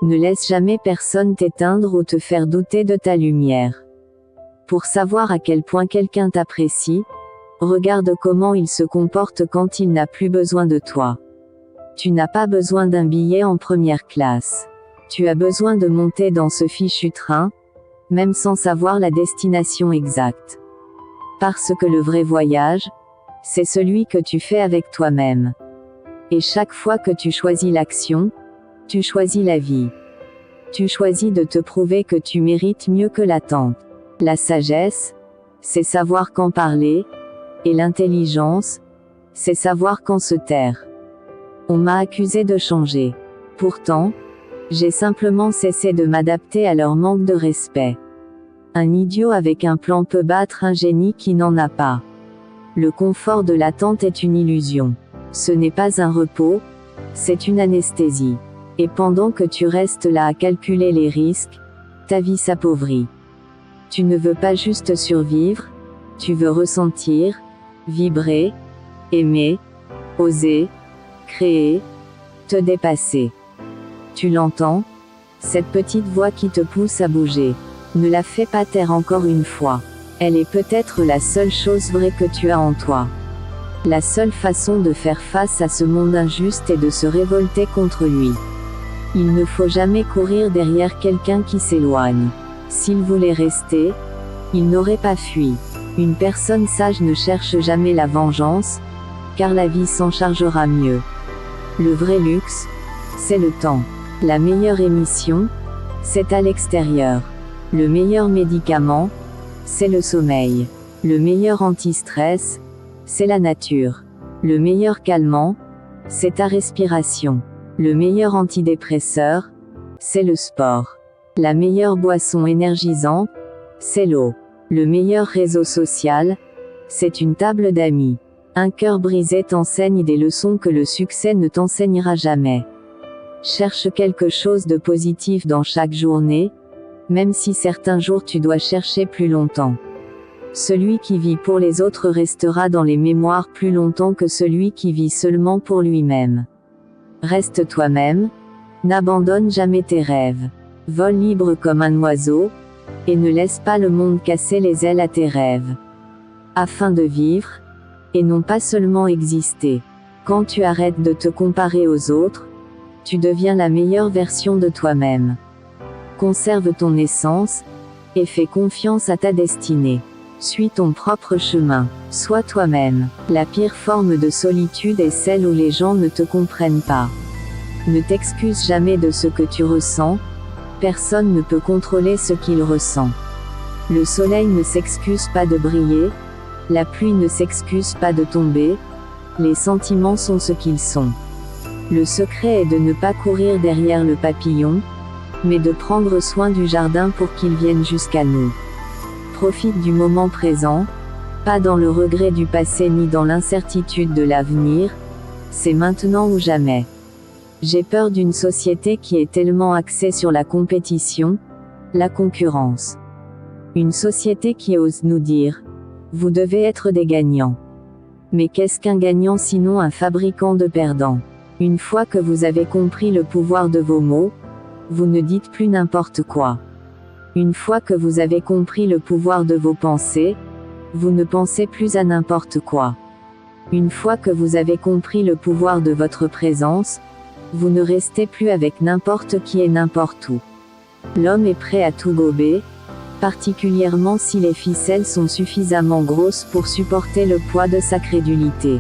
Ne laisse jamais personne t'éteindre ou te faire douter de ta lumière. Pour savoir à quel point quelqu'un t'apprécie, regarde comment il se comporte quand il n'a plus besoin de toi. Tu n'as pas besoin d'un billet en première classe. Tu as besoin de monter dans ce fichu train, même sans savoir la destination exacte. Parce que le vrai voyage, c'est celui que tu fais avec toi-même. Et chaque fois que tu choisis l'action, tu choisis la vie. Tu choisis de te prouver que tu mérites mieux que l'attente. La sagesse, c'est savoir quand parler, et l'intelligence, c'est savoir quand se taire. On m'a accusé de changer. Pourtant, j'ai simplement cessé de m'adapter à leur manque de respect. Un idiot avec un plan peut battre un génie qui n'en a pas. Le confort de l'attente est une illusion. Ce n'est pas un repos, c'est une anesthésie. Et pendant que tu restes là à calculer les risques, ta vie s'appauvrit. Tu ne veux pas juste survivre, tu veux ressentir, vibrer, aimer, oser, créer, te dépasser. Tu l'entends? Cette petite voix qui te pousse à bouger. Ne la fais pas taire encore une fois. Elle est peut-être la seule chose vraie que tu as en toi. La seule façon de faire face à ce monde injuste est de se révolter contre lui. Il ne faut jamais courir derrière quelqu'un qui s'éloigne. S'il voulait rester, il n'aurait pas fui. Une personne sage ne cherche jamais la vengeance, car la vie s'en chargera mieux. Le vrai luxe, c'est le temps. La meilleure émission, c'est à l'extérieur. Le meilleur médicament, c'est le sommeil. Le meilleur anti-stress, c'est la nature. Le meilleur calmant, c'est ta respiration. Le meilleur antidépresseur, c'est le sport. La meilleure boisson énergisante, c'est l'eau. Le meilleur réseau social, c'est une table d'amis. Un cœur brisé t'enseigne des leçons que le succès ne t'enseignera jamais. Cherche quelque chose de positif dans chaque journée, même si certains jours tu dois chercher plus longtemps. Celui qui vit pour les autres restera dans les mémoires plus longtemps que celui qui vit seulement pour lui-même. Reste toi-même, n'abandonne jamais tes rêves. Vole libre comme un oiseau, et ne laisse pas le monde casser les ailes à tes rêves. Afin de vivre, et non pas seulement exister. Quand tu arrêtes de te comparer aux autres, tu deviens la meilleure version de toi-même. Conserve ton essence, et fais confiance à ta destinée. Suis ton propre chemin. Sois toi-même. La pire forme de solitude est celle où les gens ne te comprennent pas. Ne t'excuse jamais de ce que tu ressens. Personne ne peut contrôler ce qu'il ressent. Le soleil ne s'excuse pas de briller. La pluie ne s'excuse pas de tomber. Les sentiments sont ce qu'ils sont. Le secret est de ne pas courir derrière le papillon, mais de prendre soin du jardin pour qu'il vienne jusqu'à nous. Profite du moment présent, pas dans le regret du passé ni dans l'incertitude de l'avenir, c'est maintenant ou jamais. J'ai peur d'une société qui est tellement axée sur la compétition, la concurrence. Une société qui ose nous dire, vous devez être des gagnants. Mais qu'est-ce qu'un gagnant sinon un fabricant de perdants? Une fois que vous avez compris le pouvoir de vos mots, vous ne dites plus n'importe quoi. Une fois que vous avez compris le pouvoir de vos pensées, vous ne pensez plus à n'importe quoi. Une fois que vous avez compris le pouvoir de votre présence, vous ne restez plus avec n'importe qui et n'importe où. L'homme est prêt à tout gober, particulièrement si les ficelles sont suffisamment grosses pour supporter le poids de sa crédulité.